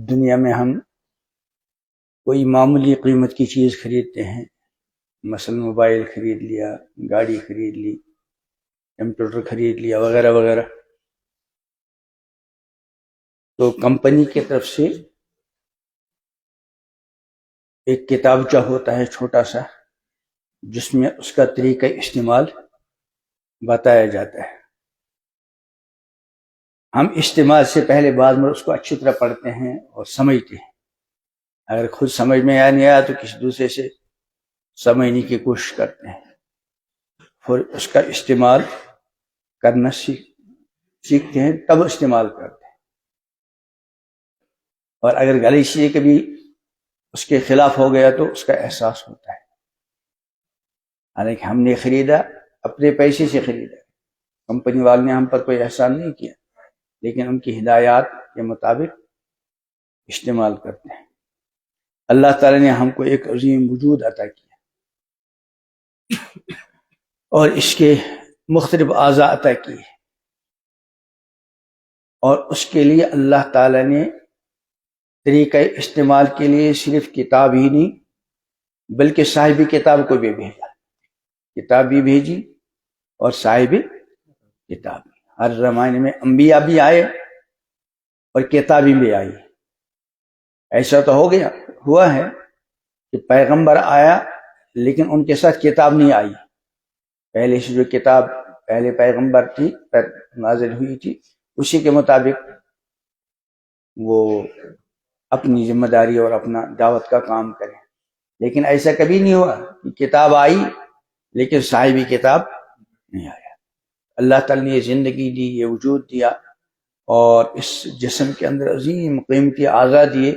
دنیا میں ہم کوئی معمولی قیمت کی چیز خریدتے ہیں، مثلا موبائل خرید لیا، گاڑی خرید لی، کمپیوٹر خرید لیا وغیرہ وغیرہ، تو کمپنی کی طرف سے ایک کتابچہ ہوتا ہے چھوٹا سا، جس میں اس کا طریقہ استعمال بتایا جاتا ہے۔ ہم استعمال سے پہلے بعد میں اس کو اچھی طرح پڑھتے ہیں اور سمجھتے ہیں۔ اگر خود سمجھ میں نہیں آیا تو کسی دوسرے سے سمجھنے کی کوشش کرتے ہیں، پھر اس کا استعمال کرنا سیکھتے ہیں، تب استعمال کرتے ہیں۔ اور اگر غلطی سے کبھی اس کے خلاف ہو گیا تو اس کا احساس ہوتا ہے۔ حالانکہ ہم نے خریدا، اپنے پیسے سے خریدا، کمپنی والے نے ہم پر کوئی احسان نہیں کیا، لیکن ان کی ہدایات کے مطابق استعمال کرتے ہیں۔ اللہ تعالیٰ نے ہم کو ایک عظیم وجود عطا کیا اور اس کے مختلف اعضاء عطا کیے، اور اس کے لیے اللہ تعالیٰ نے طریقہ استعمال کے لیے صرف کتاب ہی نہیں بلکہ صاحب کتاب کو بھی بھیجا۔ کتاب بھی بھیجی اور صاحب کتاب بھی۔ ہر زمانے میں انبیاء بھی آئے اور کتابیں بھی آئی۔ ایسا تو ہوا ہے کہ پیغمبر آیا لیکن ان کے ساتھ کتاب نہیں آئی۔ پہلے سے جو کتاب پہلے پیغمبر تھی نازل ہوئی تھی، اسی کے مطابق وہ اپنی ذمہ داری اور اپنا دعوت کا کام کریں۔ لیکن ایسا کبھی نہیں ہوا کہ کتاب آئی لیکن صاحب کتاب نہیں آیا۔ اللہ تعالیٰ نے یہ زندگی دی، یہ وجود دیا، اور اس جسم کے اندر عظیم قیمتی اعضاء دیے۔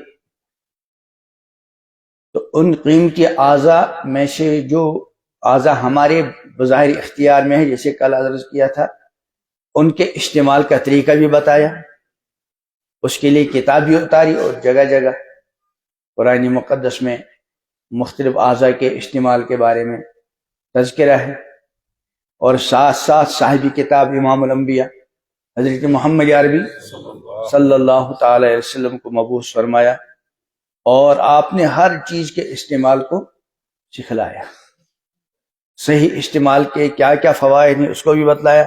تو ان قیمتی اعضاء میں سے جو اعضاء ہمارے بظاہر اختیار میں ہے، جیسے کل عرض کیا تھا، ان کے استعمال کا طریقہ بھی بتایا، اس کے لیے کتاب بھی اتاری، اور جگہ جگہ قرآن مقدس میں مختلف اعضاء کے استعمال کے بارے میں تذکرہ ہے۔ اور ساتھ ساتھ صاحب کتاب امام الانبیاء حضرت محمد عربی صلی اللہ تعالی علیہ وسلم کو مبعوث فرمایا، اور آپ نے ہر چیز کے استعمال کو سکھلایا۔ صحیح استعمال کے کیا کیا فوائد ہیں اس کو بھی بتلایا،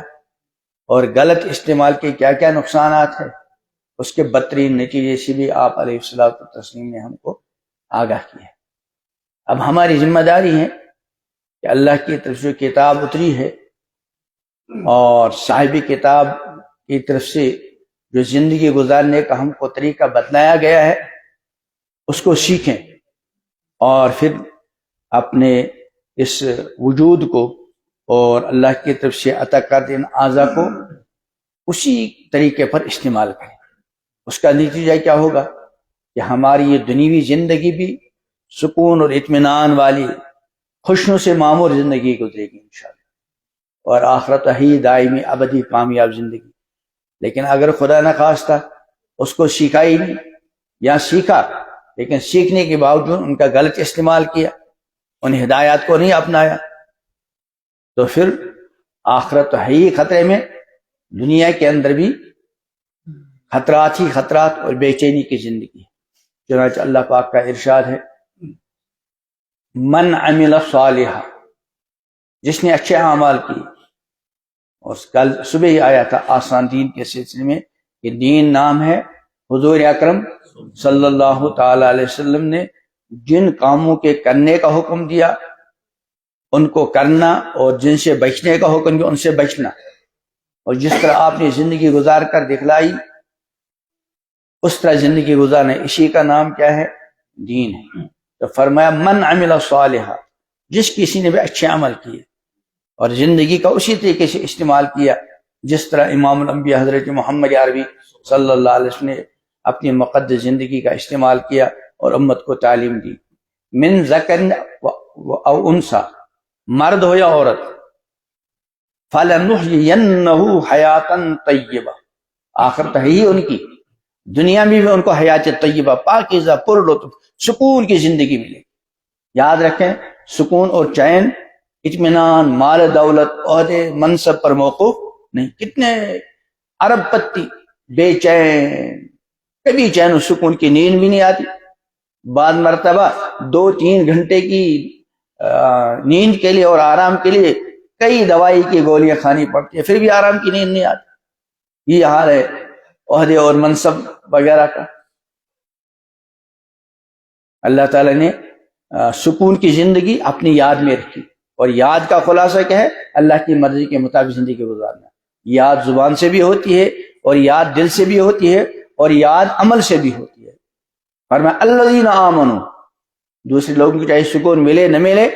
اور غلط استعمال کے کیا کیا نقصانات ہیں، اس کے بدترین نتیجے سے بھی آپ علیہ الصلوۃ والتسلیم نے ہم کو آگاہ کیا۔ اب ہماری ذمہ داری ہے کہ اللہ کی طرف سے کتاب اتری ہے اور صاحب کتاب کی طرف سے جو زندگی گزارنے کا ہم کو طریقہ بتلایا گیا ہے اس کو سیکھیں، اور پھر اپنے اس وجود کو اور اللہ کی طرف سے عطا کردہ ان اعضاء کو اسی طریقے پر استعمال کریں۔ اس کا نتیجہ کیا ہوگا کہ ہماری یہ دنیوی زندگی بھی سکون اور اطمینان والی خوشیوں سے معمور زندگی گزرے گی انشاءاللہ، اور آخرت ہی دائمی ابدی کامیاب زندگی۔ لیکن اگر خدا نخواستہ اس کو سیکھا ہی نہیں، یا سیکھا لیکن سیکھنے کے باوجود ان کا غلط استعمال کیا، ان ہدایات کو نہیں اپنایا، تو پھر آخرت ہی خطرے میں، دنیا کے اندر بھی خطرات ہی خطرات اور بے چینی کی زندگی۔ چنانچہ اللہ پاک کا ارشاد ہے، من عمل صالحا، جس نے اچھے اعمال کیے۔ اور کل صبح ہی آیا تھا آسان دین کے سلسلے میں کہ دین نام ہے حضور اکرم صلی اللہ تعالی علیہ وسلم نے جن کاموں کے کرنے کا حکم دیا ان کو کرنا، اور جن سے بچنے کا حکم دیا ان سے بچنا، اور جس طرح آپ نے زندگی گزار کر دکھلائی اس طرح زندگی گزارنا، اسی کا نام کیا ہے؟ دین ہے۔ تو فرمایا من عمل صالحا، جس کسی نے بھی اچھے عمل کیے اور زندگی کا اسی طریقے سے استعمال کیا جس طرح امام الانبیاء حضرت محمد عربی صلی اللہ علیہ وسلم نے اپنی مقدس زندگی کا استعمال کیا اور امت کو تعلیم دی۔ من ذکر او انثی، مرد ہو یا عورت، فَلَنُحْيِيَنَّهُ حَيَاةً طَيِّبَةً، آخرت ہے ہی ان کی، دنیا میں بھی ان کو حیات طیبہ، پاکیزہ، پر لطف، سکون کی زندگی ملے۔ یاد رکھیں، سکون اور چین، اطمینان، مال دولت، عہدے منصب پر موقوف نہیں۔ کتنے ارب پتی بے چین، کبھی چین و سکون کی نیند بھی نہیں آتی، بعض مرتبہ 2-3 گھنٹے کی نیند کے لیے اور آرام کے لیے کئی دوائی کی گولیاں کھانی پڑتی ہیں، پھر بھی آرام کی نیند نہیں آتی۔ یہ حال ہے عہدے اور منصب وغیرہ کا۔ اللہ تعالیٰ نے سکون کی زندگی اپنی یاد میں رکھی، اور یاد کا خلاصہ کیا ہے؟ اللہ کی مرضی کے مطابق زندگی گزارنا۔ یاد زبان سے بھی ہوتی ہے، اور یاد دل سے بھی ہوتی ہے، اور یاد عمل سے بھی ہوتی ہے۔ فرمایا الذین آمنوا، دوسرے لوگوں کو چاہے سکون ملے نہ ملے،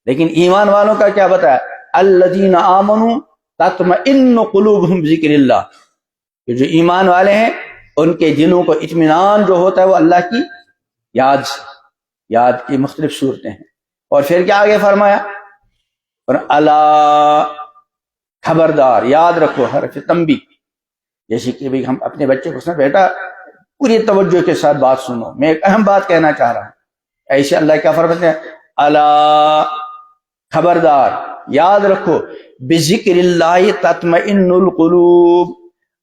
لیکن ایمان والوں کا کیا بتایا؟ الذین آمنوا تطمئن قلوبہم بذکر اللہ، کہ جو ایمان والے ہیں ان کے دلوں کو اطمینان جو ہوتا ہے وہ اللہ کی یاد سے۔ یاد کی مختلف صورتیں ہیں۔ اور پھر کیا آگے فرمایا؟ اور الا، خبردار، یاد رکھو، حرف تنبیہ، جیسے کہ بھی ہم اپنے بچے کو سنا، بیٹا پوری توجہ کے ساتھ بات سنو، میں ایک اہم بات کہنا چاہ رہا ہوں۔ ایسے اللہ کیا فرماتے ہیں؟ الا، خبردار، یاد رکھو، بذکر اللہ تطمئن القلوب،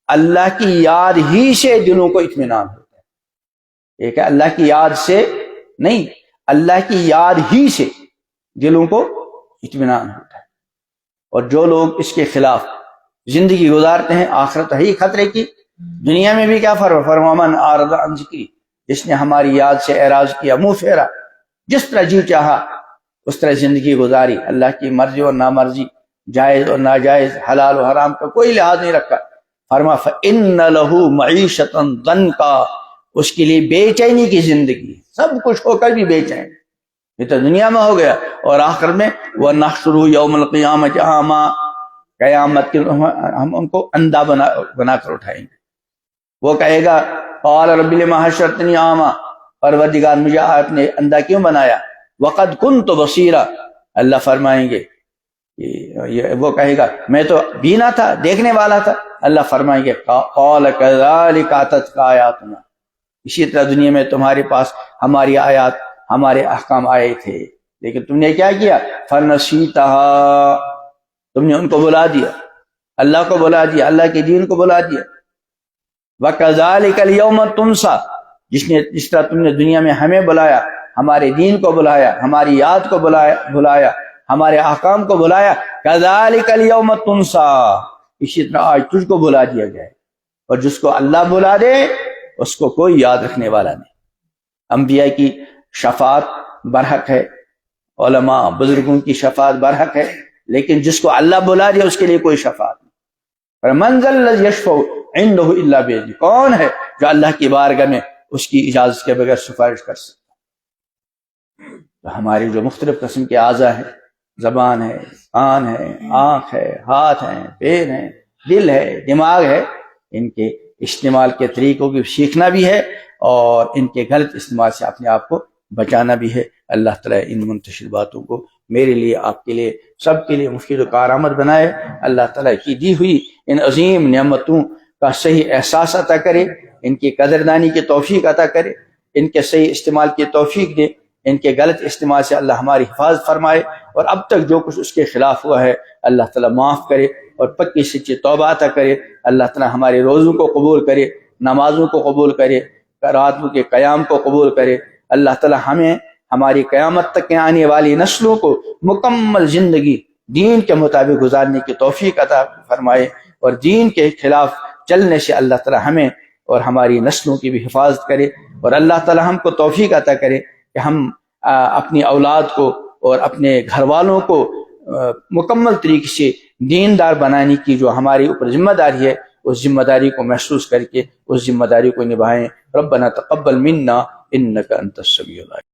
اللہ کی یاد ہی سے دلوں کو اطمینان ہوتا ہے۔ ایک ہے اللہ کی یاد سے نہیں، اللہ کی یاد ہی سے دلوں کو اطمینان ہوتا ہے۔ اور جو لوگ اس کے خلاف زندگی گزارتے ہیں، آخرت ہی خطرے کی، دنیا میں بھی کیا فرما من اعرض عن ذکری، جس نے ہماری یاد سے اعراض کیا، منہ پھیرا، جس طرح جی چاہا اس طرح زندگی گزاری، اللہ کی مرضی اور نامرضی، جائز اور ناجائز، حلال و حرام کا کوئی لحاظ نہیں رکھا۔ فرما فإن لہ معیشۃ ضنکا، اس کے لیے بے چینی کی زندگی، سب کچھ ہو کر بھی بے چین۔ یہ تو دنیا میں ہو گیا، اور آخر میں وَنَحْشُرُهُ يَوْمَ الْقِيَامَةِ أَعْمَىٰ، قیامت کے ہم ان کو اندھا بنا کر اٹھائیں گے۔ وہ کہے گا قال رب لم حشرتنی اعمیٰ، پروردگار مجھے آپ نے اندھا کیوں بنایا؟ وقد كنت بصیرا، اللہ فرمائیں گے، وہ کہے گا میں تو بینا تھا، دیکھنے والا تھا۔ اللہ فرمائیں گے قال كذلك أتتك آیاتنا، اسی طرح دنیا میں تمہارے پاس ہماری آیات، ہمارے احکام آئے تھے، لیکن تم نے کیا کیا؟ فنسیتها، تم نے ان کو بلا دیا، اللہ کو بلا دیا، اللہ کے دین کو بلا دیا۔ وَكَذَلِكَ الْيَوْمَ تُنْسَى، جس طرح تم نے دنیا میں ہمیں بلایا، ہمارے دین کو بلایا، ہماری یاد کو بلایا، ہمارے احکام کو بلایا، كَذَلِكَ الْيَوْمَ تُنْسَى، اسی طرح آج تجھ کو بلا دیا جائے۔ اور جس کو اللہ بلا دے اس کو کوئی یاد رکھنے والا نہیں۔ انبیاء کی شفاعت برحق ہے، علماء بزرگوں کی شفاعت برحق ہے، لیکن جس کو اللہ بلا دے اس کے لیے کوئی شفاعت نہیں۔ مَنْ ذَا الَّذِي يَشْفَعُ عِنْدَهُ إِلَّا بِإِذْنِهِ، کون ہے جو اللہ کی بارگاہ میں اس کی اجازت کے بغیر سفارش کر سکتا؟ تو ہماری جو مختلف قسم کے اعضاء ہیں، زبان ہے، کان ہے، آنکھ ہے، ہاتھ ہیں، پیر ہیں، دل ہے، دماغ ہے، ان کے استعمال کے طریقوں کی سیکھنا بھی ہے، اور ان کے غلط استعمال سے اپنے آپ کو بچانا بھی ہے۔ اللہ تعالیٰ ان منتشر باتوں کو میرے لیے، آپ کے لیے، سب کے لیے مفید و کارآمد بنائے۔ اللہ تعالیٰ کی دی ہوئی ان عظیم نعمتوں کا صحیح احساس عطا کرے، ان کی قدردانی کی توفیق عطا کرے، ان کے صحیح استعمال کی توفیق دے، ان کے غلط استعمال سے اللہ ہماری حفاظت فرمائے، اور اب تک جو کچھ اس کے خلاف ہوا ہے اللہ تعالیٰ معاف کرے، اور پکی سچی توبہ عطا کرے۔ اللہ تعالیٰ ہمارے روزوں کو قبول کرے، نمازوں کو قبول کرے، راتوں کے قیام کو قبول کرے۔ اللہ تعالیٰ ہمیں ہماری قیامت تک آنے والی نسلوں کو مکمل زندگی دین کے مطابق گزارنے کی توفیق عطا فرمائے، اور دین کے خلاف چلنے سے اللہ تعالیٰ ہمیں اور ہماری نسلوں کی بھی حفاظت کرے، اور اللہ تعالیٰ ہم کو توفیق عطا کرے کہ ہم اپنی اولاد کو اور اپنے گھر والوں کو مکمل طریقے سے دیندار بنانے کی جو ہماری اوپر ذمہ داری ہے، اس ذمہ داری کو محسوس کر کے اس ذمہ داری کو نبھائیں۔ ربنا تقبل منا انک انت السمیع العلیم۔